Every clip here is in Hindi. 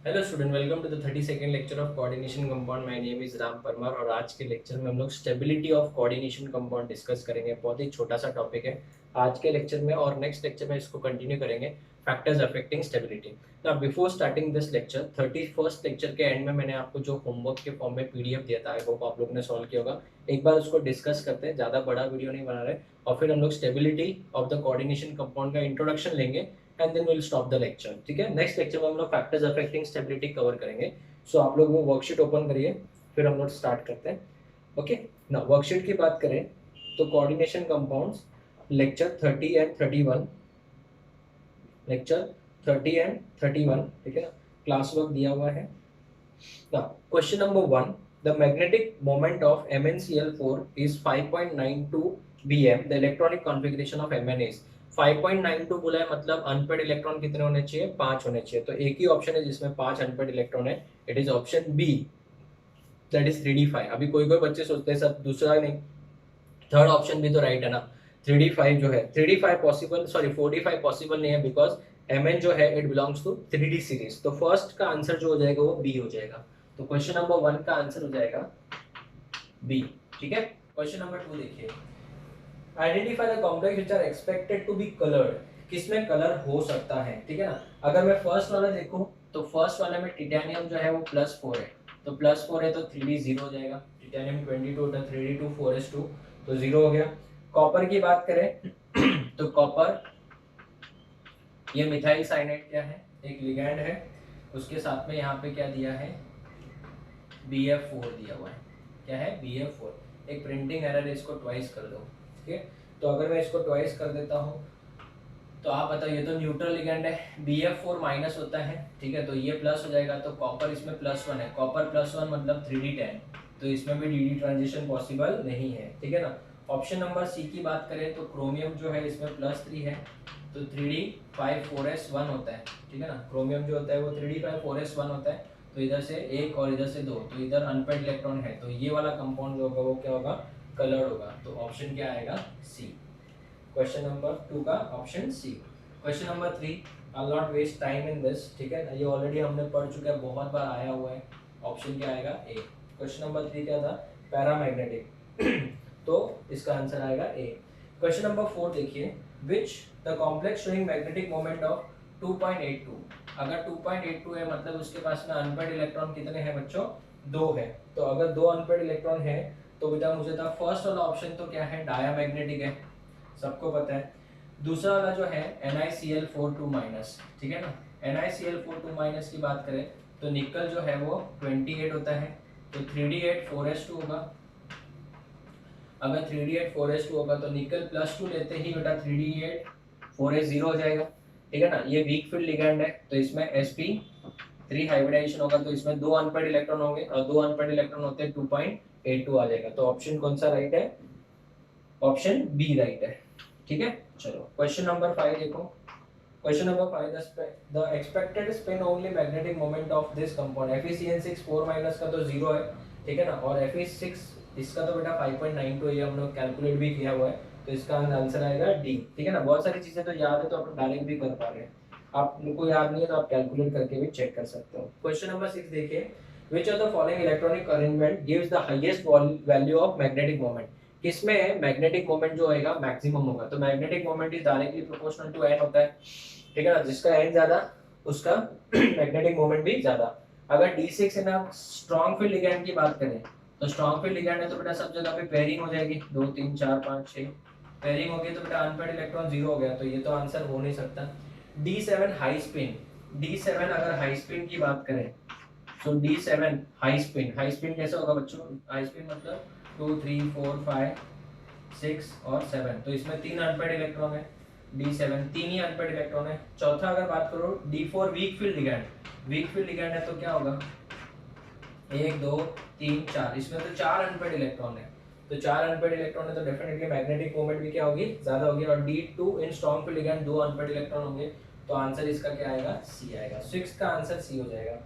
Hello student, welcome to the 32nd lecture of coordination compound. My name is Ram Parmar और आज के लेक्चर में हम लोग stability of coordination compound discuss करेंगे। बहुत ही छोटा सा टॉपिक है आज के लेक्चर में और नेक्स्ट लेक्चर में इसको कंटिन्यू करेंगे, factors affecting stability. Now before starting this lecture, 31st lecture के एंड में मैंने आपको जो होमवर्क के फॉर्म में पीडीएफ दिया था, आई होप आप लोगों ने सॉल्व किया होगा। एक बार उसको डिस्कस करते हैं, ज़्यादा बड़ा वीडियो नहीं बना रहे, और फिर हम लोग stability of the coordination compound का इंट्रोडक्शन लेंगे and then will stop the lecture. ठीक है, नेक्स्ट लेक्चर में हम लोग फैक्टर्स अफेक्टिंग स्टेबिलिटी कवर करेंगे। सो आप लोग वो वर्कशीट ओपन करिए, फिर हम लोग स्टार्ट करते हैं। ओके ना, वर्कशीट की बात करें तो coordination compounds lecture 30 and 31, lecture 30 and 31, ठीक है ना, क्लास वर्क दिया हुआ है ना। Question number 1, the magnetic moment of MnCl4 is 5.92 bm, the electronic configuration of Mn is 5.92 बोला है, मतलब अनपेड इलेक्ट्रॉन कितने होने चाहिए? 5 होने चाहिए। तो एक ही ऑप्शन है जिसमें 5 अनपेड इलेक्ट्रॉन है, it is option B, that is 3d5। अभी कोई कोई बच्चे सोचते हैं सर दूसरा नहीं, थर्ड ऑप्शन भी तो राइट है ना। 3d5 जो है, 3d5 possible, sorry 4d5 possible नहीं है, बिकॉज Mn जो है it belongs to 3d series. तो फर्स्ट का आंसर जो हो जाएगा वो बी हो जाएगा। तो क्वेश्चन नंबर 1 का आंसर हो जाएगा बी। ठीक है, क्वेश्चन नंबर 2 देखिए, identify the complex which are expected to be coloured. किसमें कलर हो सकता है? ठीक है ना, अगर मैं फर्स्ट वाला देखूं तो फर्स्ट वाले में टिटेनियम जो है वो +4 है, तो +4 है तो 3d 0 हो जाएगा। टिटेनियम 22 होता है, 3d2 4s2 तो 0 हो गया। कॉपर की बात करें तो कॉपर, ये मिथाइल साइनाइड क्या है? एक लिगैंड है, उसके साथ में यहाँ पे क्या दिया है? Bf4 दिया हुआ है। क्या है? Bf4। एक प्रिंटिंग एरर है, इसको ट्वाइस कर दो। ठीक है, तो अगर मैं इसको ट्वाइस कर देता हूँ तो आप बताओ, ये तो न्यूट्रल लिगैंड है, Bf4 माइनस होता है, ठीक है, तो ये प्लस हो जाएगा, तो कॉपर इसमें +1 है, कॉपर +1 मतलब 3d10, तो इसमें भी dd ट्रांजिशन पॉसिबल नहीं है। ठीक है ना। ऑप्शन नंबर सी की बात करें तो क्रोमियम जो है इसमें +3 है, तो 3d5 4s1 होता है। ठीक है ना, क्रोमियम जो होता है वो 3d5 4s1 होता है, तो इधर से एक और इधर से दो, तो इधर अनपेड इलेक्ट्रॉन है, तो ये वाला कंपाउंड जो होगा वो क्या होगा? कलर्ड होगा। तो ऑप्शन क्या आएगा? सी। क्वेश्चन नंबर 2 का option C. Question number 3, I will not waste time in this, ठीक है, ये ऑलरेडी हमने पढ़ चुका है, बहुत बार आया हुआ है। ऑप्शन क्या आएगा? ए। क्वेश्चन नंबर 3 क्या था? पैरामैग्नेटिक तो इसका आंसर आएगा ए। क्वेश्चन नंबर 4 देखिए, which the complex showing magnetic moment of 2.82। अगर 2.82 है मतलब उसके पास में अनपेड इलेक्ट्रॉन कितने हैं बच्चों? 2 है। तो अगर 2 अनपेड इलेक्ट्रॉन है तो बेटा मुझे था फर्स्ट वाला ऑप्शन तो क्या है? डायामैग्नेटिक है, सबको पता है। दूसरा वाला जो है NiCl4 2-, ठीक है ना, NiCl4 2- की बात करें तो निकल जो है वो 28 होता है, तो 3d8 4s2 होगा। अगर 3d8 4s2 होगा तो निकल +2 लेते ही बेटा 3d8 4s0 हो जाएगा। ठीक है ना, ये वीक फील्ड लिगैंड है, तो इसमें sp3 हाइब्रिडाइजेशन होगा, तो इसमें 2 अनपेड इलेक्ट्रॉन होंगे, और 2 अनपेड इलेक्ट्रॉन होते हैं 2.82 आ जाएगा। तो ऑप्शन कौन सा राइट है? ऑप्शन बी राइट है। ठीक है, चलो क्वेश्चन नंबर 5 देखो। Question number 5, the expected spin only magnetic moment of this compound. FeCN6 4- का तो 0 है, ठीक है ना, और Fe6 इसका तो बेटा 5.92 है, ये हम लोग कैलकुलेट भी किया हुआ है, तो इसका आंसर आएगा डी। ठीक है ना, बहुत सारी चीजें तो याद है तो आप डायरेक्ट भी कर पा रहे हैं, आपको याद नहीं है तो आप कैलकुलेट करके भी चेक कर सकते हो। क्वेश्चन नंबर 6 देखिए, which of the following electronic arrangement gives the highest value of magnetic moment. किसमें मैग्नेटिक मोमेंट जो होगा मैक्सिमम होगा? तो magnetic moment is directly proportional to N होता है, ठीक है ना, जिसका एन ज्यादा उसका मैग्नेटिक मोमेंट भी ज्यादा। अगर D6 है ना, स्ट्रॉन्ग फील्ड लिगैंड की बात करें तो स्ट्रॉन्ग फील्ड लिगैंड है तो बेटा सब जगह पे पेयरिंग हो जाएगी, 2 3 4 5 6 पेयरिंग हो गई, तो बेटा अनपेड इलेक्ट्रॉन 0 हो गया, तो ये तो आंसर हो नहीं सकता। D7 हाई स्पिन, D7 अगर हाई स्पिन की बात करें तो D7 high spin, high spin कैसे होगा बच्चों? हाई स्पिन मतलब 2 3 4 5 6 और 7, तो इसमें 3 अनपेड इलेक्ट्रॉन है, D7 तीन ही अनपेड इलेक्ट्रॉन है। चौथा अगर बात करो D4 weak field ligand, weak field ligand है तो क्या होगा? 1 2 3 4, इसमें तो 4 अनपेड इलेक्ट्रॉन है, तो 4 अनपेड इलेक्ट्रॉन है तो डेफिनेटली मैग्नेटिक मोमेंट भी क्या होगी? ज्यादा होगी। और D2 इन strong field ligand 2 unpaired electron होंगे, तो आंसर इसका क्या आएगा? सी आएगा। 6 का आंसर सी हो जाएगा।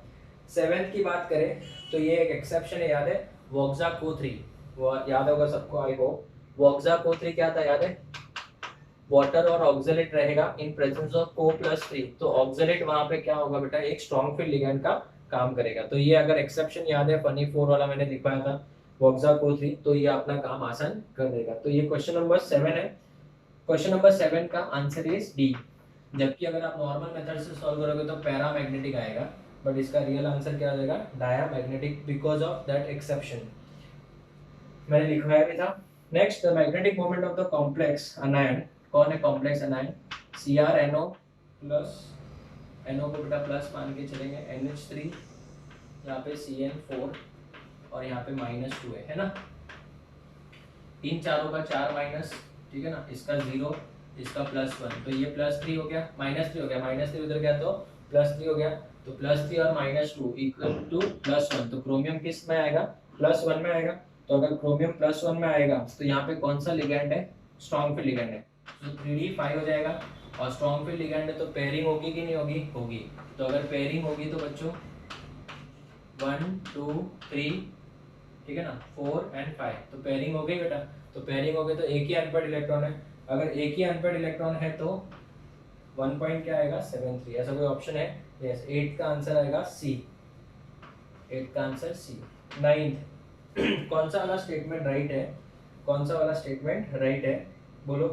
7th की बात करें तो ये एक एक्सेप्शन है, याद है, वोक्जा को 3, वो याद होगा सबको आई होप। वोक्जा को 3 क्या था याद है? वाटर और ऑक्सलेट रहेगा इन प्रेजेंस ऑफ Co+3, तो ऑक्सलेट वहां पे क्या होगा बेटा, एक स्ट्रॉन्ग फील्ड लिगैंड का काम करेगा। तो ये अगर एक्सेप्शन याद है, फनी 4 वाला मैंने दिखाया था Woxa-Co3, तो ये अपना काम आसान कर देगा। तो ये क्वेश्चन नंबर 7 है। क्वेश्चन नंबर 7 का आंसर इज डी। जबकि अगर आप नॉर्मल मेथड से सॉल्व करोगे तो पैरामैग्नेटिक आएगा, बट इसका रियल आंसर क्या आ जाएगा, diamagnetic, because of that exception मैंने लिखवाया भी था। Next, the magnetic moment of the complex अनायन। कौन है कॉम्प्लेक्स अनायन? CrNO प्लस, NO को बेटा प्लस मान के चलेंगे, NH3, यहाँ पे CN4 और यहाँ पे -2 है ना। इन चारों का 4 माइनस, ठीक है ना, इसका 0, इसका +1, तो ये +3 हो गया, -3 हो गया, -3 उधर गया तो +3 हो गया, तो +3 और -2 इक्वल टू +1, तो क्रोमियम किस में आएगा, +1 में आएगा। तो अगर क्रोमियम +1 में आएगा तो यहाँ पे कौन सा लिगैंड है, स्ट्रॉन्ग फील्ड लिगैंड है, तो 3D5 हो जाएगा। और स्ट्रॉन्ग फील्ड लिगैंड है तो पेयरिंग होगी कि नहीं होगी, होगी। तो अगर पेयरिंग होगी तो बच्चों 1 2 3, ठीक है ना, 4 एंड 5, तो पेयरिंग हो गई बेटा। तो पेयरिंग हो गई तो एक ही अनपेड इलेक्ट्रॉन है, अगर एक ही अनपेड इलेक्ट्रॉन है तो 1 पॉइंट क्या आएगा, 73, ऐसा कोई ऑप्शन है? यस, 8 का आंसर आएगा सी, 8 का आंसर सी। 9th कौन सा वाला स्टेटमेंट राइट है, कौन सा वाला स्टेटमेंट राइट है, बोलो।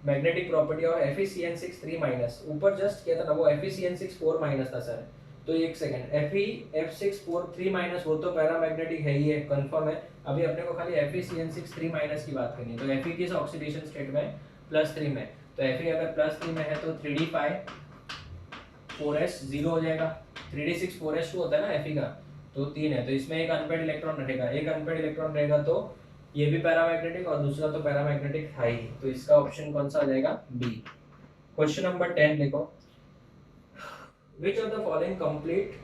मैग्नेटिक प्रॉपर्टी ऑफ FeCN6 3-, ऊपर जस्ट किया था ना, वो FeCN6 4- था सर। तो एक सेकंड, Fe F6 4 3-, वो तो पैरामैग्नेटिक है ही है, कंफर्म है। अभी अपने को खाली FeCN6 3- की बात करनी है। तो Fe किस ऑक्सीडेशन स्टेट में, +3 में, तो Fe अगर +3 में है तो 3D5 4s 0 हो जाएगा, 3D6 4s2 होता है ना Fe का, तो 3 है, तो इसमें एक अनपेड इलेक्ट्रॉन रहेगा, एक अनपेड इलेक्ट्रॉन रहेगा, तो ये भी पैरामैग्नेटिक और दूसरा तो पैरामैग्नेटिक है ही, तो इसका ऑप्शन कौन सा आ जाएगा, बी। क्वेश्चन नंबर 10 देखो, which of the following complete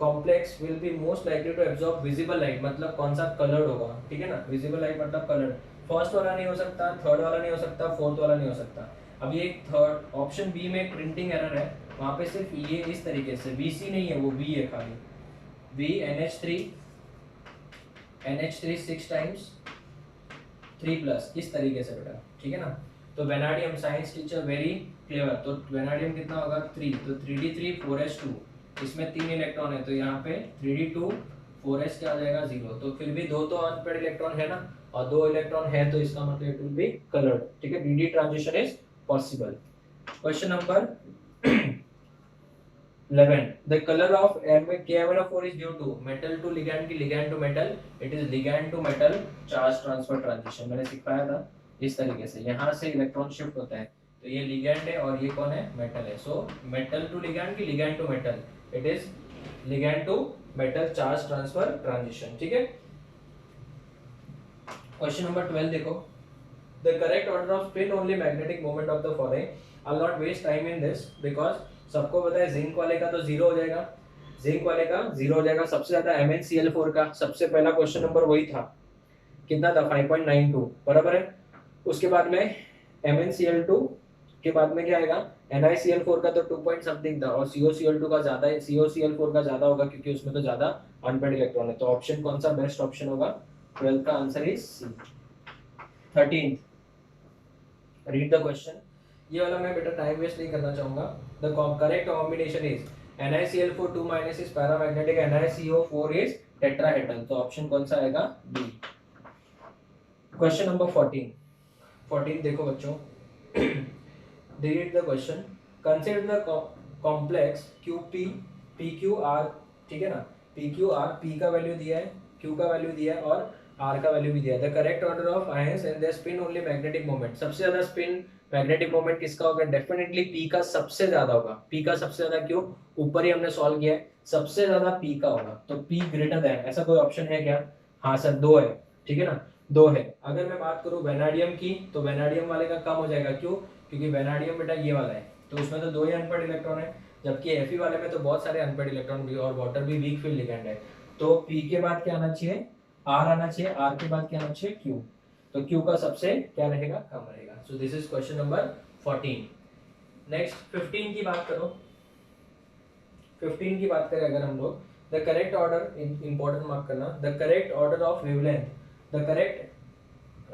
complex will be most likely to absorb visible light, मतलब कौन सा कलर्ड होगा, ठीक है ना, विजिबल लाइट मतलब कलर्ड। फर्स्ट वाला नहीं हो सकता, थर्ड वाला नहीं हो सकता, फोर्थ वाला नहीं हो सकता। अब ये थर्ड ऑप्शन बी में प्रिंटिंग एरर है, वहां पे सिर्फ ये इस तरीके से VC नहीं है, वो V है खाली, V NH3 6 टाइम्स 3+, इस तरीके से बेटा, ठीक है ना। तो vanadium, science teacher very clever, तो वेनाडियम कितना होगा 3, तो 3D3 4s2, इसमें 3 इलेक्ट्रॉन है, तो यहाँ पे 3D2 4s क्या आ जाएगा 0, तो फिर भी 2 तो अनपेड इलेक्ट्रॉन है ना, और 2 इलेक्ट्रॉन है, तो इसका मतलब इट विल बी कलर्ड, ठीक है, DD transition is possible. Question number 11, the color of KMnO4 is due to metal to ligand की ligand to metal, it is ligand to metal charge transfer transition, मैंने सिखाया था इस तरीके से, यहाँ से इलेक्ट्रॉन शिफ्ट होता है, तो ये ligand है और ये कौन है, मेटल है, सो मेटल टू ligand की ligand to metal, it is ligand to metal charge transfer transition, ठीक है। क्वेश्चन नंबर 12 देखो, the correct order of spin only magnetic moment of the following, I'll not waste time in this because सबको पता है जिंक वाले का तो 0 हो जाएगा, जिंक वाले का 0 हो जाएगा, सबसे ज्यादा MnCl4 का, सबसे पहला क्वेश्चन नंबर वही था, कितना था 5.92, बराबर है। उसके बाद में MnCl2 के बाद में क्या आएगा, NiCl4 का तो 2 पॉइंट समथिंग था, और COCl2 का ज्यादा है, COCl4 का ज्यादा होगा क्योंकि उसमें तो ज्यादा अनपेड इलेक्ट्रॉन है, तो ऑप्शन कौन सा बेस्ट ऑप्शन होगा, 12 का answer is C. 13th, read the question, ये वाला मैं बेटा टाइम वेस्ट नहीं करना चाहूंगा। The correct combination is NiCl4 2- is paramagnetic, NiCO4 is tetrahedral, तो ऑप्शन कौन सा आएगा, बी। क्वेश्चन नंबर 14 देखो बच्चों, read the question, consider the complex QP PQR, ठीक है ना, PQR, P का वैल्यू दिया है, Q का वैल्यू दिया है और R का वैल्यू भी दिया है। The correct order of ions and their spin only magnetic moment, सबसे ज्यादा स्पिन मैग्नेटिक मोमेंट किसका होगा, डेफिनेटली P का सबसे ज्यादा होगा। P का सबसे ज्यादा क्यों, ऊपर ही हमने सॉल्व किया है, सबसे ज्यादा P का होगा, तो P ग्रेटर देन, ऐसा कोई ऑप्शन है क्या, हाँ सर 2 है, ठीक है ना, 2 है। अगर मैं बात करूं वेनाडियम की, तो वेनाडियम वाले का कम हो जाएगा, क्यों, क्योंकि वेनाडियम बेटा ये वाला है, तो उसमें तो 2 ही अनपेड इलेक्ट्रॉन है, जबकि Fe वाले में तो बहुत सारे अनपेड इलेक्ट्रॉन भी और वाटर भी वीक फील्ड लिगेंड है, तो P के बाद क्या आना चाहिए, R आना चाहिए, R के बाद क्या आना चाहिए, Q, तो Q का सबसे क्या रहेगा, कम रहेगा। So this is question number 14। Next 15 की बात करो, 15 की बात करें अगर हम लोग, the correct order, important mark करना, the correct order of wavelength, the correct,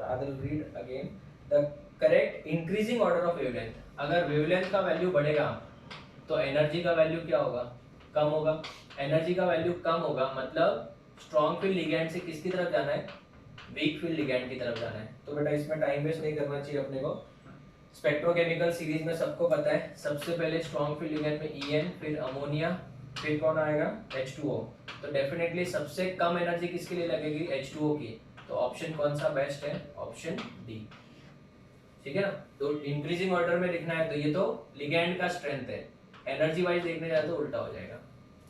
I will read again, the correct increasing order of wavelength, अगर वेवलेंथ का वैल्यू बढ़ेगा तो एनर्जी का वैल्यू क्या होगा, कम होगा। एनर्जी का वैल्यू कम होगा मतलब स्ट्रॉन्ग फील्ड लिगैंड से किसकी तरफ जाना है, वीक फील्ड लिगैंड की तरफ जाना है। तो बेटा इसमें टाइम वेस्ट नहीं करना चाहिए अपने को। स्पेक्ट्रोकेमिकल सीरीज में सबको पता है, सबसे पहले स्ट्रॉन्ग फील्ड लिगैंड में EN, फिर अमोनिया, फिर कौन आएगा H2O। तो डेफिनेटली सबसे कम एनर्जी किसके लिए लगेगी, H2O की। तो ऑप्शन कौन सा बेस्ट है, ऑप्शन डी। ठीक है ना। तो इंक्रीजिंग ऑर्डर में लिखना है तो ये तो लिगैंड का स्ट्रेंथ है, एनर्जी वाइज देखने जाए तो उल्टा हो जाएगा।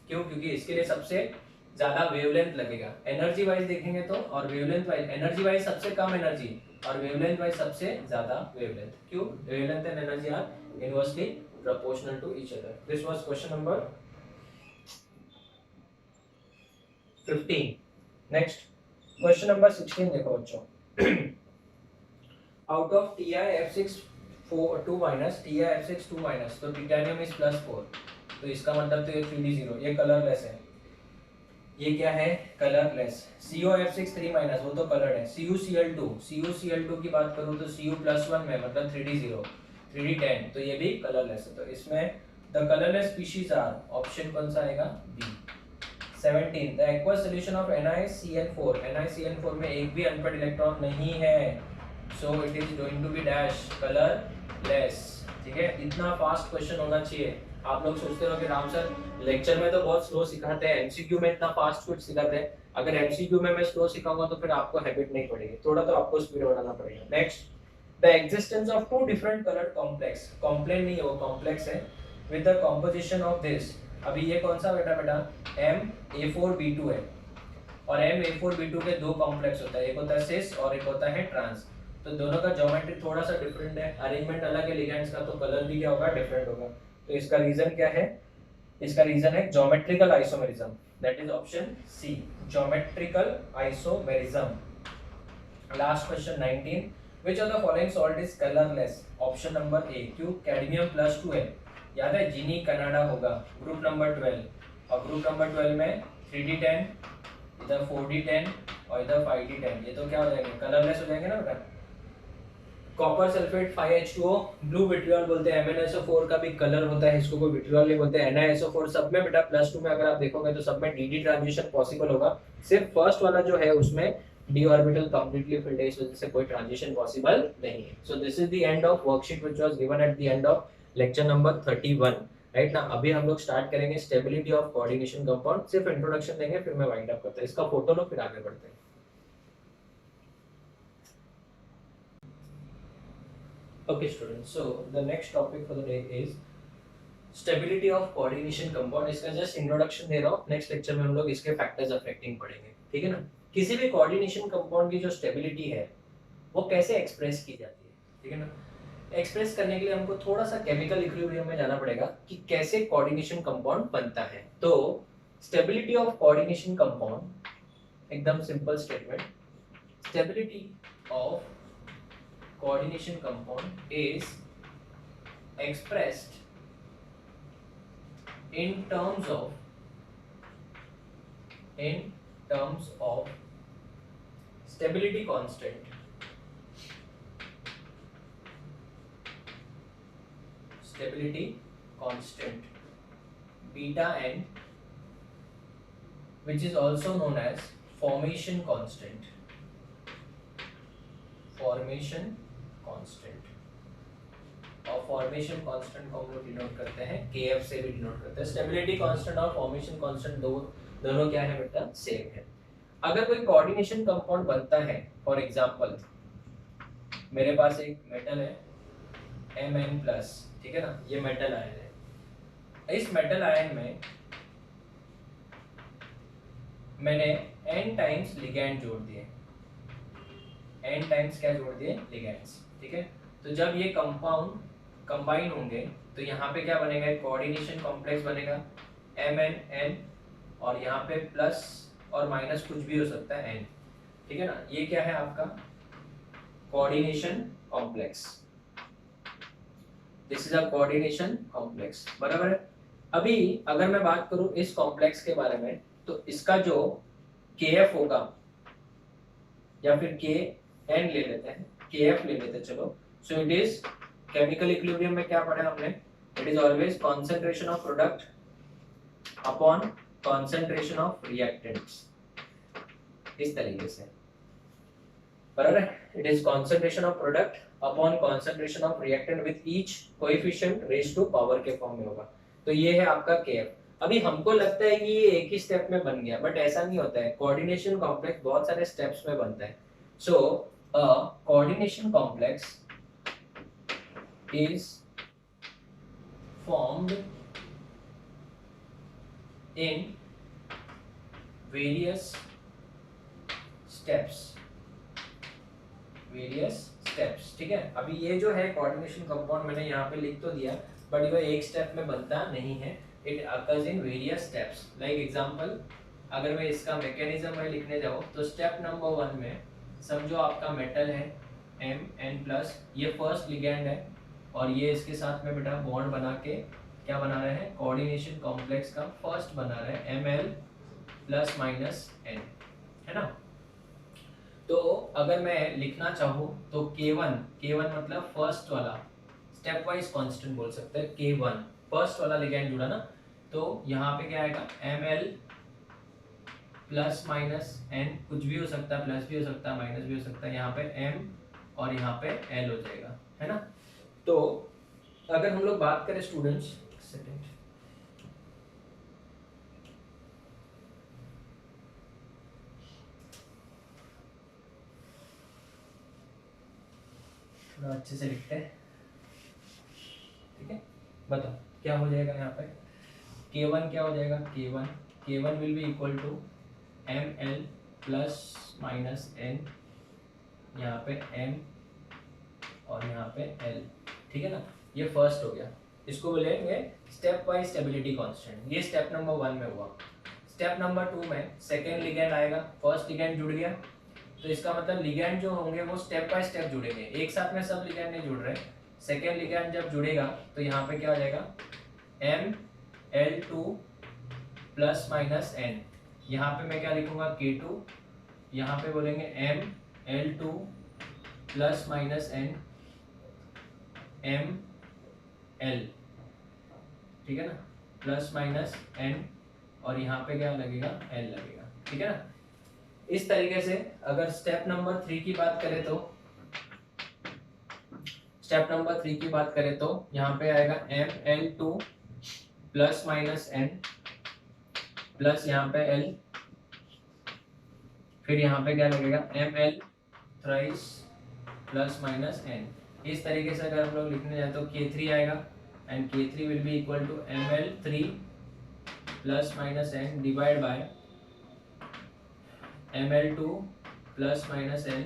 क्यों, क्योंकि इसके लिए सबसे ज्यादा वेवलेंथ लगेगा। एनर्जी वाइज देखेंगे तो, और वेवलेंथ वाइज, एनर्जी वाइज सबसे कम एनर्जी और वेवलेंथ वाइज सबसे ज्यादा वेवलेंथ। क्यों, wavelength and energy are inversely proportional to each other. This was question number 15। Next question number 16 देखो बच्चों। Out of TiF6 2 minus TiF6 2 minus, तो टिटेनियम इज +4, तो इसका मतलब तो ये 3d0, ये कलरलेस है। ये क्या है, कलरलेस। COF6 3 माइनस, वो तो कलर्ड है। CuCl2 की बात करूं तो Cu+1 में मतलब 3d0 3d10, तो ये भी कलरलेस है। तो इसमें the colourless species are, option कौन सा आएगा, B. 17 the aqueous solution of NiCl4 में एक भी अनपेड इलेक्ट्रॉन नहीं है, so it is going to be dash colourless. ठीक है, इतना फास्ट क्वेश्चन होना चाहिए। आप लोग सोचते हो कि राम सर लेक्चर में तो बहुत स्लो सिखाते हैं, एमसीक्यू में इतना फास्ट कुछ सिखाते हैं। अगर एमसीक्यू में मैं स्लो सिखाऊंगा तो फिर आपको हैबिट नहीं पड़ेगी, थोड़ा तो आपको स्पीड बढ़ाना पड़ेगा। Next, the existence of two different coloured complex, complain नहीं है वो कॉम्प्लेक्स है, with the composition of this. अभी ये कौन सा बेटा MA4B2 है, और MA4B2 के दो कॉम्प्लेक्स होता है, एक होता है सिस और एक होता है ट्रांस। तो दोनों का ज्योमेट्री थोड़ा सा डिफरेंट है, अरेंजमेंट अलग है लिगेंड्स का, तो कलर भी क्या होगा, डिफरेंट होगा। तो इसका रीजन क्या है, इसका रीजन है geometrical isomerism, that is option C, geometrical isomerism. Last question 19, which of the following salt is colourless, option number A. क्यों, कैडमियम +2 है, याद है जिनी कनाडा होगा, ग्रुप नंबर 12, और ग्रुप नंबर 12 में 3d10, इधर 4d10 और इधर 5d10, ये तो क्या हो जाएंगे, कलरलेस हो जाएंगे ना बेटा। Copper sulphate 5H2O, blue vitriol बोलते हैं। MnSO4 का भी कलर होता है, इसको कोई विट्रियल नहीं बोलते। NiSO4 सब में बेटा +2 में अगर आप देखोगे तो सब में dd ट्रांजिशन पॉसिबल होगा, सिर्फ फर्स्ट वाला जो है उसमें d ऑर्बिटल कंप्लीटली फिल्ड है, इस वजह से कोई ट्रांजिशन पॉसिबल नहीं है। So this is the end of worksheet which was given at the end of lecture number 31, right ना। अभी हम लोग स्टार्ट करेंगे स्टेबिलिटी ऑफ कोऑर्डिनेशन कंपाउंड, सिर्फ इंट्रोडक्शन देंगे फिर मैं वाइंड अप करता हूं। इसका फोटो लो फिर आगे बढ़ते हैं। Okay students, so the next topic for the day is stability of coordination compound। इसका जस्ट इंट्रोडक्शन दे रहा हूँ, नेक्स्ट लेक्चर में हम लोग इसके फैक्टर्स अफेक्टिंग पढ़ेंगे, ठीक है ना। किसी भी कोऑर्डिनेशन कंपाउंड की जो स्टेबिलिटी है वो कैसे एक्सप्रेस की जाती है, ठीक है ना। एक्सप्रेस करने के लिए हमको थोड़ा सा केमिकल इक्विलिब्रियम में जाना पड़ेगा कि कैसे कोऑर्डिनेशन कंपाउंड बनता है। तो स्टेबिलिटी ऑफ कोऑर्डिनेशन कंपाउंड, एकदम simple statement, stability of coordination compound is expressed in terms of stability constant, beta n, which is also known as formation constant, और फॉर्मेशन कांस्टेंट को हम लोग डिनोट करते हैं KF से भी डिनोट करते हैं। स्टेबिलिटी कांस्टेंट और फॉर्मेशन कांस्टेंट दोनों क्या है बेटा, सेम है। अगर कोई कोऑर्डिनेशन कंपाउंड बनता है, फॉर एग्जांपल मेरे पास एक मेटल है Mn+, ठीक है ना, ये मेटल आयन है। इस मेटल आयन में मैंने n टाइम्स लिगैंड जोड़ दिए, n टाइम्स क्या जोड़ दिए, लिगैंड्स, ठीक है। तो जब ये कंपाउंड कंबाइन होंगे तो यहाँ पे क्या बनेगा, एक कोऑर्डिनेशन कॉम्प्लेक्स बनेगा MnN, और यहाँ पे प्लस और माइनस कुछ भी हो सकता है n, ठीक है ना। ये क्या है आपका coordination complex, this is a coordination complex, बराबर है। अभी अगर मैं बात करूं इस कॉम्प्लेक्स के बारे में, तो इसका जो KF होगा, या फिर KN ले लेते हैं, KF ले लेते हैं, चलो so it is chemical equilibrium में क्या पढ़ा हमने, it is always concentration of product upon concentration of reactants, इस तरीके से बराबर है। It is concentration of product upon concentration of reactant with each coefficient raise to power के फॉर्म में होगा। तो ये है आपका केएफ। अभी हमको लगता है कि ये एक ही स्टेप में बन गया, बट ऐसा नहीं होता है। कोऑर्डिनेशन कॉम्प्लेक्स बहुत सारे स्टेप्स में बनता है। So a coordination complex is formed in various steps, ठीक है। अभी ये जो है कोऑर्डिनेशन कंपाउंड मैंने यहाँ पे लिख तो दिया, बट ये एक स्टेप में बनता नहीं है। It occurs in various steps. Like example, अगर मैं इसका मैकेनिज्म में लिखने जाऊँ तो स्टेप नंबर 1 में समझो आपका मेटल है Mn+, ये फर्स्ट लिगैंड है और ये इसके साथ में बेटा बॉन्ड बना के क्या बना रहे हैं, कोऑर्डिनेशन कॉम्प्लेक्स का फर्स्ट बना रहे हैं Ml+-N, है ना। तो अगर मैं लिखना चाहूँ तो K1 मतलब फर्स्ट वाला, स्टेप वाइज कांस्टेंट बोल सकते हैं। K1 फर्स्ट वाला लिगैंड जुड़ा ना, तो यहाँ पे क्या आएगा Ml+-N, कुछ भी हो सकता है, प्लस भी हो सकता है, माइनस भी हो सकता है। यहाँ पे M और यहाँ पे L हो जाएगा, है ना। तो अगर हम लोग बात करें स्टूडेंट्स, थोड़ा अच्छे से लिखते हैं, ठीक है। बताओ क्या हो जाएगा यहाँ पे, K1 क्या हो जाएगा, K1 will be equal to Ml+-N, यहाँ पे M और यहाँ पे L, ठीक है ना। ये फर्स्ट हो गया, इसको बोलेंगे स्टेप वाइज स्टेबिलिटी कांस्टेंट। ये स्टेप नंबर 1 में हुआ। स्टेप नंबर 2 में सेकेंड लिगैंड आएगा, फर्स्ट लिगैंड जुड़ गया, तो इसका मतलब लिगैंड जो होंगे वो स्टेप बाय स्टेप जुड़ेंगे, एक साथ में सब लिगैंड नहीं जुड़ रहे। सेकेंड लिगैंड जब जुड़ेगा तो यहाँ पे क्या हो जाएगा Ml2+-N, यहाँ पे मैं क्या लिखूंगा K2, यहाँ पे बोलेंगे Ml2+-N ML, ठीक है ना, +-N, और यहाँ पे क्या लगेगा, L लगेगा, ठीक है ना। इस तरीके से अगर स्टेप नंबर 3 की बात करें तो यहाँ पे आएगा Ml2+-N प्लस यहाँ पे L, फिर यहाँ पे क्या लगेगा Ml+-N। इस तरीके से अगर हम लोग लिखने जाए तो K3 आएगा, and K3 will be equal to Ml3+-N divide by Ml2+-N।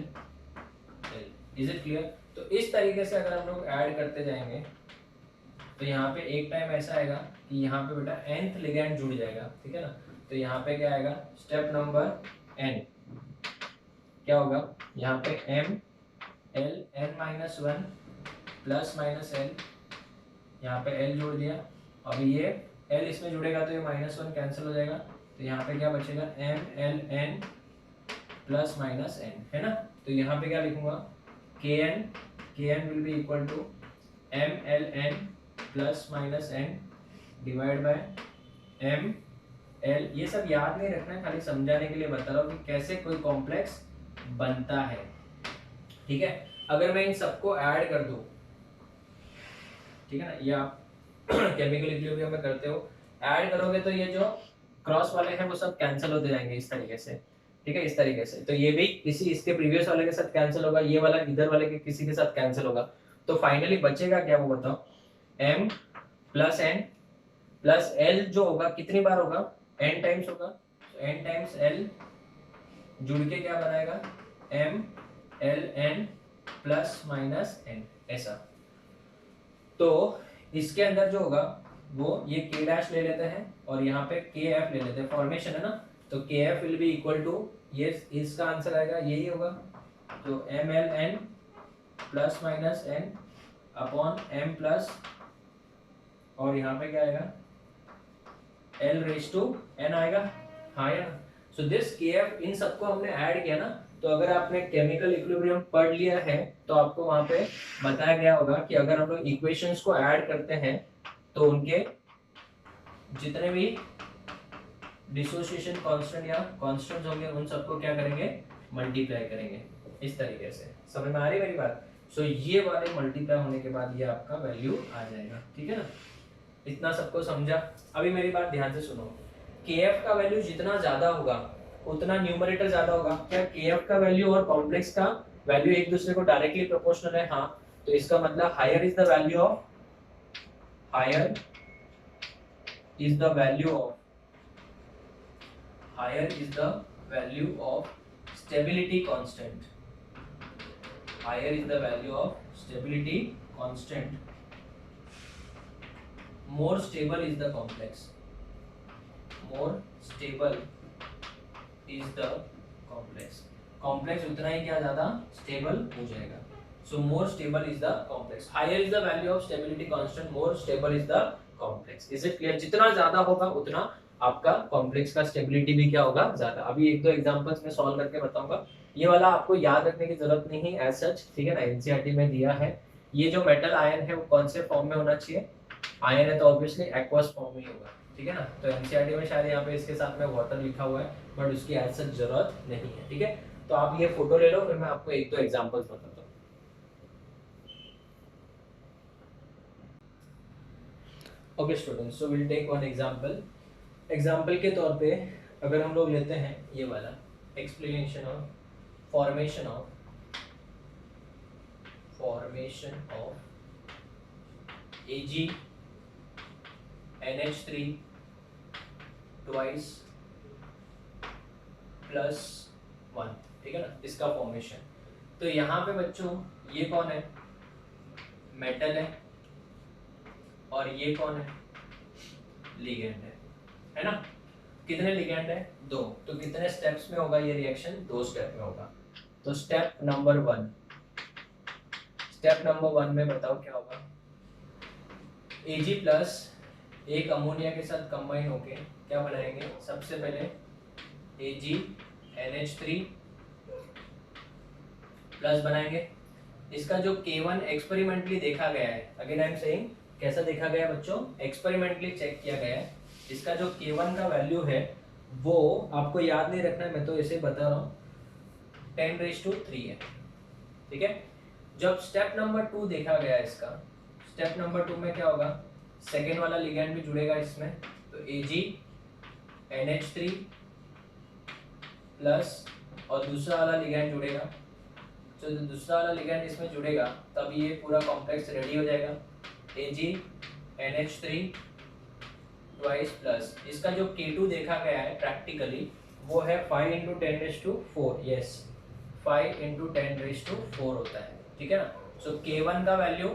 Is it clear. तो इस तरीके से अगर हम लोग ऐड करते जाएंगे तो यहाँ पे एक टाइम ऐसा आएगा कि यहाँ पे बेटा nth लिगैंड जुड़ जाएगा, ठीक है ना। तो यहाँ पे क्या आएगा, स्टेप नंबर n क्या होगा, यहाँ पे Ml+-N, यहाँ पे L जोड़ दिया, अब ये L इसमें जुड़ेगा तो ये -1 कैंसिल हो जाएगा, तो यहाँ पे क्या बचेगा Mln+-N, है ना। तो यहाँ पे क्या लिखूंगा Kn will be equal to Mln+-N divide by ML। ये सब याद नहीं रखना है, खाली समझाने के लिए बता रहा हूँ कि कैसे कोई कॉम्प्लेक्स बनता है, ठीक है। अगर मैं इन सबको ऐड कर दूं, ठीक है ना, ये आप केमिकल इक्विलिब्रियम में करते हो, ऐड करोगे तो ये जो क्रॉस वाले हैं वो सब कैंसिल होते जाएंगे इस तरीके से, ठीक है, इस तरीके से। तो ये भी इसके प्रीवियस वाले के साथ कैंसिल होगा, ये वाला इधर वाले के किसी के साथ कैंसिल होगा, तो फाइनली बचेगा क्या वो बताओ, M+N+L जो होगा कितनी बार होगा, n टाइम्स होगा, तो n टाइम्स L जुड़ के क्या बनाएगा Mln+-N, ऐसा। तो इसके अंदर जो होगा वो ये K' ले लेते हैं और यहाँ पे KF ले लेते हैं, फॉर्मेशन है ना, तो KF will be equal to, ये इसका आंसर आएगा यही होगा, तो Mln+-N अपॉन M+, और यहाँ पे क्या आएगा L⁻n आएगा, हाँ या ना। सो दिस KF, इन सबको हमने ऐड किया ना, तो अगर आपने केमिकल इक्विलिब्रियम पढ़ लिया है तो आपको वहां पे बताया गया होगा कि अगर हम लोग इक्वेशंस को ऐड करते हैं तो उनके जितने भी डिसोसिएशन कांस्टेंट या कांस्टेंट्स होंगे उन सबको क्या करेंगे, मल्टीप्लाई करेंगे। इस तरीके से समझ में आ रही है मेरी बात। सो ये वाले मल्टीप्लाई होने के बाद ये आपका वैल्यू आ जाएगा, ठीक है ना। इतना सबको समझा। अभी मेरी बात ध्यान से सुनो, KF का वैल्यू जितना ज्यादा होगा उतना न्यूमरेटर ज्यादा होगा। क्या KF का वैल्यू और कॉम्प्लेक्स का वैल्यू एक दूसरे को डायरेक्टली प्रोपोर्शनल है? हाँ। तो इसका मतलब higher is the value of higher is the value of stability constant. Higher is the value of stability constant. More stable is the complex. More stable is the complex. Complex उतना ही क्या ज्यादा stable हो जाएगा. So more stable is the complex. Higher is the value of stability constant. More stable is the complex. Is it clear? जितना ज्यादा होगा उतना आपका कॉम्प्लेक्स का स्टेबिलिटी भी क्या होगा, ज्यादा। अभी एक दो एग्जांपल्स में सॉल्व करके बताऊंगा। ये वाला आपको याद रखने की जरूरत नहीं है एज सच, ठीक है ना, एनसीईआरटी में दिया है। ये जो मेटल आयन है वो कौन से फॉर्म में होना चाहिए? आयन है तो ऑब्वियसली एक्वस फॉर्म में ही होगा, ठीक है ना। तो एनसीईआरटी में शायद यहाँ पे इसके साथ में वाटर लिखा हुआ है, बट उसकी एज सच जरूरत नहीं है, ठीक है। तो आप ये फोटो ले लो, फिर मैं आपको एक दो एग्जाम्पल्स बताता हूँ। Okay students, so will take one example. Example के तौर पे अगर हम लोग लेते हैं ये वाला explanation of formation of AgNH3 twice +1, ठीक है ना, इसका फॉर्मेशन। तो यहाँ पे बच्चों ये कौन है? मेटल है, और ये कौन है? लिगेंड है ना। कितने लिगेंड है? 2। तो कितने स्टेप्स में होगा ये रिएक्शन? 2 स्टेप में होगा। तो स्टेप नंबर 1 में बताओ क्या होगा? Ag प्लस एक अमोनिया के साथ कंबाइन होके क्या बनाएंगे? सबसे पहले AgNH3 प्लस बनाएंगे। इसका जो K1 एक्सपेरिमेंटली देखा गया है, अगेन आई एम सेइंग, कैसा देखा गया है बच्चों? एक्सपेरिमेंटली चेक किया गया है। इसका जो K1 का वैल्यू है वो आपको याद नहीं रखना है, मैं तो इसे बता रहा हूँ, 10⁻³ है, ठीक है। जब स्टेप नंबर 2 देखा गया इसका, स्टेप नंबर 2 में क्या होगा? सेकेंड वाला लिगेंड भी जुड़ेगा इसमें, तो AgNH3 प्लस और दूसरा वाला लिगेंड जुड़ेगा। तो दूसरा वाला लिगेंड इसमें जुड़ेगा तब ये पूरा कॉम्प्लेक्स रेडी हो जाएगा। AgNH3 ट्वाइस प्लस इसका जो K2 देखा गया है प्रैक्टिकली वो है 5 × 10⁻⁴। यस, 5 × 10⁻⁴ होता है, ठीक है ना। सो K1 का वैल्यू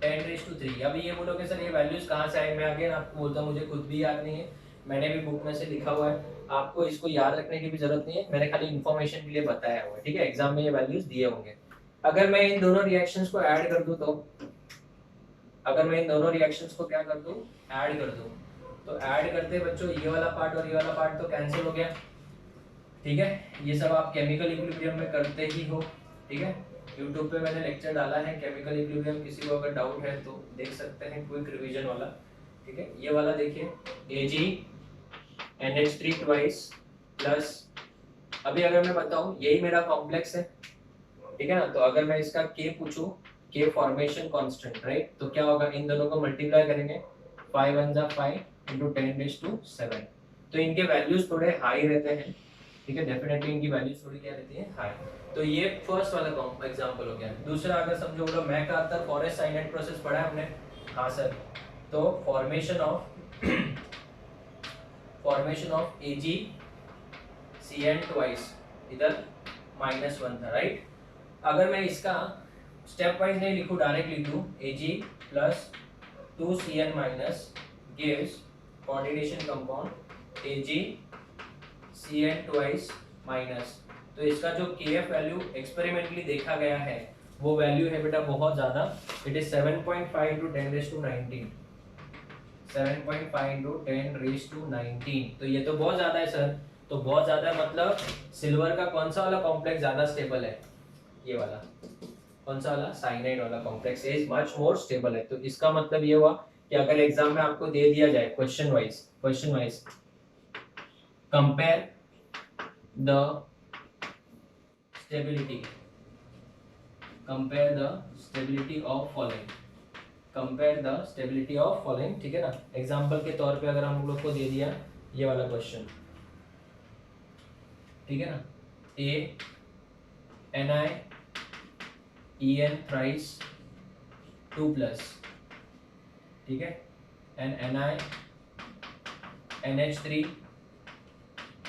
10⁻3। अभी ये बोलोगे सर ये वैल्यूज कहाँ से आए? मैं अगेन आपको बोलता हूँ, मुझे खुद भी याद नहीं है, मैंने भी बुक में से लिखा हुआ है। आपको इसको याद रखने की भी जरूरत नहीं है, मैंने खाली इन्फॉर्मेशन के लिए बताया हुआ है, ठीक है। एग्जाम में ये वैल्यूज दिए होंगे। अगर मैं इन दोनों रिएक्शंस को ऐड कर दूं तो, अगर मैं इन दोनों रिएक्शंस को क्या कर दूं? ऐड कर दूं, तो ऐड करते बच्चों ये वाला पार्ट और ये वाला पार्ट तो कैंसिल हो गया, ठीक है। ये सब आप केमिकल इक्विलिब्रियम में करते ही हो, ठीक है। यूट्यूब पे मैंने लेक्चर डाला है केमिकल इक्विलिब्रियम, किसी को अगर डाउट है तो देख सकते हैं, क्विक रिवीजन वाला, ठीक है। ये वाला देखिए AgNH3 ट्वाइस प्लस, अभी अगर मैं बताऊं यही मेरा कॉम्प्लेक्स है, ठीक है ना। तो अगर मैं इसका K पूछूं, K फॉर्मेशन कांस्टेंट, राइट, तो क्या होगा? इन दोनों को मल्टीप्लाई करेंगे, 5 × 1 = 5 × 10⁻⁷। तो इनके वैल्यूज थोड़े हाई रहते हैं, ठीक है, डेफिनेटली इनकी वैल्यूज थोड़ी क्या रहती है? हाई। तो ये फर्स्ट वाला एग्जांपल हो गया। दूसरा अगर समझो, बोलो मैकआर्थर फॉरेस्ट साइनेट प्रोसेस पढ़ा है हमने? हाँ सर। तो फॉर्मेशन ऑफ AgCN ट्वाइस, इधर -1 था, राइट। अगर मैं इसका स्टेप वाइज नहीं लिखूं, डायरेक्ट लिख दूं, Ag plus 2Cn- gives coordination compound AgCN twice minus. तो इसका जो KF वैल्यू एक्सपेरिमेंटली देखा गया है वो वैल्यू है बेटा बहुत ज्यादा, इट इज 7.5 × 10⁻19। 7.5 × 10⁻19, तो ये तो बहुत ज्यादा है सर। तो बहुत ज्यादा मतलब सिल्वर का कौन सा वाला कॉम्प्लेक्स ज्यादा स्टेबल है, ये वाला, कौन सा वाला, साइनाइड वाला complex is much more stable है। तो इसका मतलब ये हुआ कि अगर एग्जाम में आपको दे दिया जाए question wise compare the stability, compare the stability of following, compare the stability of following, ठीक है ना। एग्जाम्पल के तौर पे अगर हम लोग को दे दिया ये वाला क्वेश्चन, ठीक है ना, ए NiEn थ्राइस 2+, ठीक है, एंड NiNH3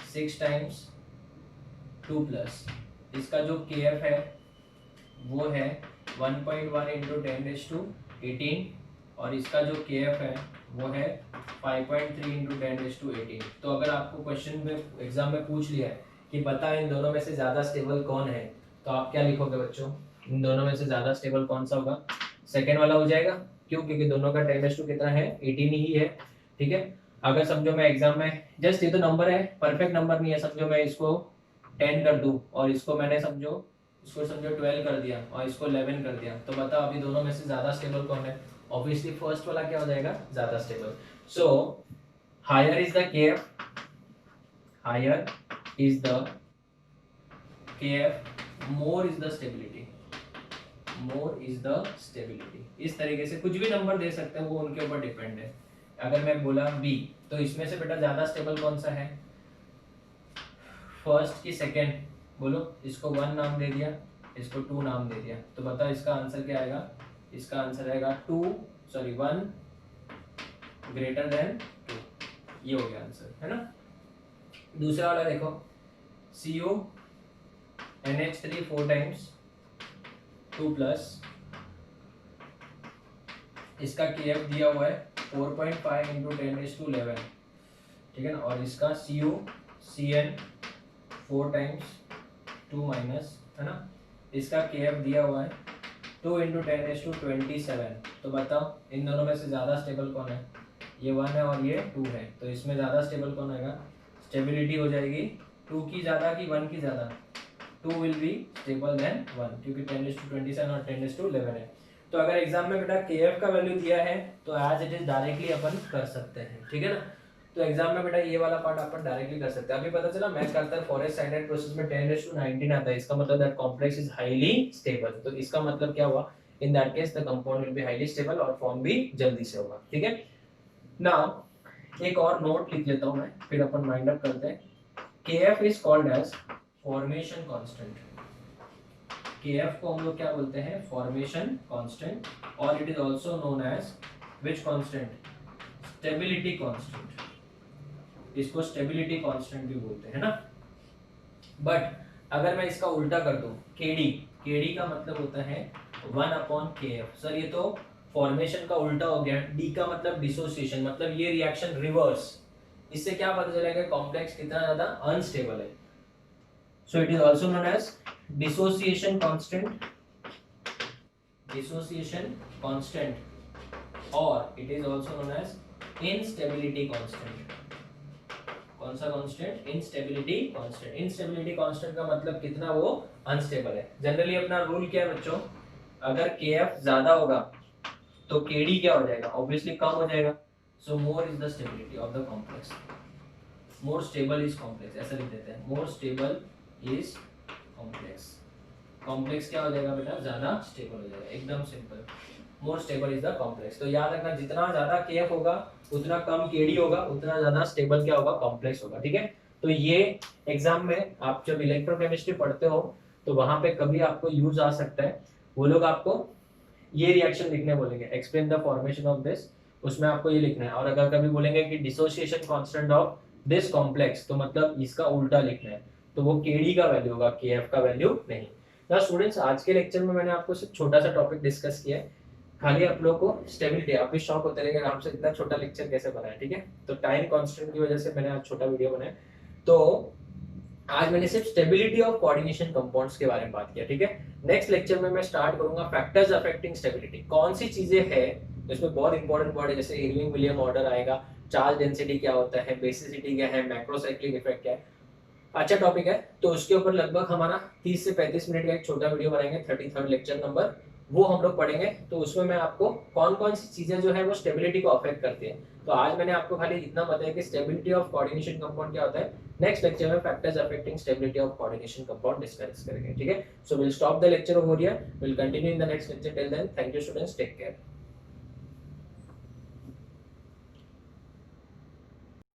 6 टाइम्स 2+, इसका जो KF है वो है 1.1 इंटू 10⁻18 और इसका जो KF है वो है 5.3 इंटू 10⁻18। तो अगर आपको क्वेश्चन में एग्जाम में पूछ लिया है कि बता इन दोनों में से ज्यादा स्टेबल कौन है, तो आप क्या लिखोगे बच्चों, इन दोनों में से ज्यादा स्टेबल कौन सा होगा, सेकेंड वाला हो जाएगा। क्यों? क्योंकि दोनों का 10⁻2 कितना है, 18 ही है, ठीक है। अगर समझो मैं एग्जाम में जस्ट ये तो नंबर है, परफेक्ट नंबर नहीं है, समझो मैं इसको 10 कर दूं और इसको मैंने समझो 12 कर दिया और इसको 11 कर दिया, तो बताओ अभी दोनों में से ज्यादा स्टेबल कौन है, ऑब्वियसली फर्स्ट वाला क्या हो जाएगा, ज्यादा stable. So higher is the KF, higher is the KF, more is the stability, more is the stability। इस तरीके से कुछ भी नंबर दे सकते हैं, वो उनके ऊपर डिपेंड है। अगर मैं बोला B, तो इसमें से बेटा ज्यादा स्टेबल कौन सा है, फर्स्ट की सेकेंड, बोलो, इसको 1 नाम दे दिया, इसको 2 नाम दे दिया, तो बताओ इसका आंसर क्या आएगा, इसका आंसर आएगा 1 ग्रेटर देन 2, ये हो गया आंसर, है ना। दूसरा वाला देखो, Cu NH3 4 टाइम्स 2+, इसका KF दिया हुआ है 4.5 इंटू 10⁻11, ठीक है ना, और इसका CuCN 4 टाइम्स 2-, है ना, इसका KF दिया हुआ है 2 इंटू 10⁻27। तो बताओ इन दोनों में से ज़्यादा स्टेबल कौन है, ये 1 है और ये 2 है, तो इसमें ज़्यादा स्टेबल कौन आएगा, स्टेबिलिटी हो जाएगी 2 की ज़्यादा कि 1 की ज़्यादा, 2 will be stable than 1, क्योंकि 10⁻27 और 10⁻11 है। तो अगर एग्जाम में बेटा KF का वैल्यू दिया है तो एज इट इज डायरेक्टली अपन कर सकते हैं, ठीक है ना। तो एग्जाम में बेटा ये वाला पार्ट अपन डायरेक्टली कर सकते हैं। अभी पता चला मैच करता है फॉरेस्ट साइनाइड प्रोसेस में 10⁻19 आता है, इसका मतलब that complex is highly stable. तो इसका मतलब क्या हुआ, in that case the compound will be highly stable और फॉर्म भी जल्दी से होगा, ठीक है। नाउ एक और नोट लिख लेता हूं मैं, फिर अपन माइंड अप करते हैं। KF is called as formation constant, KF को हम लोग क्या बोलते हैं, फॉर्मेशन कांस्टेंट, और it is also known as which constant, stability constant, इसको स्टेबिलिटी कांस्टेंट भी बोलते हैं ना। बट अगर मैं इसका उल्टा कर दूं, KD का मतलब होता है 1/KF। सर ये तो फॉर्मेशन का उल्टा हो गया, D का मतलब डिसोसिएशन, मतलब ये रिएक्शन रिवर्स, इससे क्या पता चलेगा कॉम्प्लेक्स कितना ज्यादा अनस्टेबल है। So it is also known as dissociation constant, or it is also known as instability constant। कौन सा constant, instability constant। instability constant का मतलब कितना वो अनस्टेबल है। जनरली अपना रूल क्या है बच्चों, अगर KF ज्यादा होगा तो KD क्या हो जाएगा, ऑब्वियसली कम हो जाएगा। So more is the stability of the complex, more stable is complex, ऐसा लिख देते हैं, more stable is complex. Complex क्या हो जाएगा बेटा, ज्यादा स्टेबल हो जाएगा, एकदम simple, more stable is the complex. तो याद रखना जितना ज्यादा KF होगा उतना कम KD होगा, उतना ज्यादा स्टेबल क्या होगा, कॉम्प्लेक्स होगा, ठीक है। तो ये एग्जाम में आप जब इलेक्ट्रोकेमिस्ट्री पढ़ते हो तो वहां पे कभी आपको यूज आ सकता है, वो लोग आपको ये रिएक्शन लिखने बोलेंगे, explain the formation of this, उसमें आपको ये लिखना है। और अगर कभी बोलेंगे कि dissociation constant of this complex, तो मतलब इसका उल्टा लिखना है, तो वो KD का वैल्यू होगा, KF का वैल्यू नहीं। ना स्टूडेंट्स, आज के लेक्चर में मैंने आपको सिर्फ छोटा सा टॉपिक डिस्कस किया है, खाली आप लोगों को स्टेबिलिटी, आप भी शॉक होते रहेंगे हमसे इतना छोटा लेक्चर कैसे बनाया, ठीक है। तो टाइम कांस्टेंट की वजह से मैंने आज छोटा वीडियो बनाया। तो आज मैंने सिर्फ स्टेबिलिटी ऑफ कोऑर्डिनेशन कंपाउंड्स के बारे में बात किया, ठीक है। नेक्स्ट लेक्चर में मैं स्टार्ट करूंगा फैक्टर्स अफेक्टिंग स्टेबिलिटी, कौन सी चीजें हैं इसमें बहुत इंपॉर्टेंट वर्ड है, जैसे इरविंग विलियम ऑर्डर आएगा, चार्ज डेंसिटी क्या होता है, बेसिसिटी क्या है, मैक्रोसाइक्लिक इफेक्ट क्या है, अच्छा टॉपिक है, तो उसके ऊपर लगभग हमारा 30 से 35 मिनट का एक छोटा वीडियो बनाएंगे, 33rd लेक्चर नंबर, वो हम लोग पढ़ेंगे। तो उसमें मैं आपको कौन कौन सी चीजें जो है वो स्टेबिलिटी को अफेक्ट करती है। तो आज मैंने आपको खाली इतना बताया कि स्टेबिलिटी ऑफ कोऑर्डिनेशन कंपाउंड क्या होता है। नेक्स्ट लेक्चर में factors affecting stability of coordination compound discuss करेंगे, ठीक है। So will stop the lecture over here, will continue in the next lecture. Till then, thank you students, take care.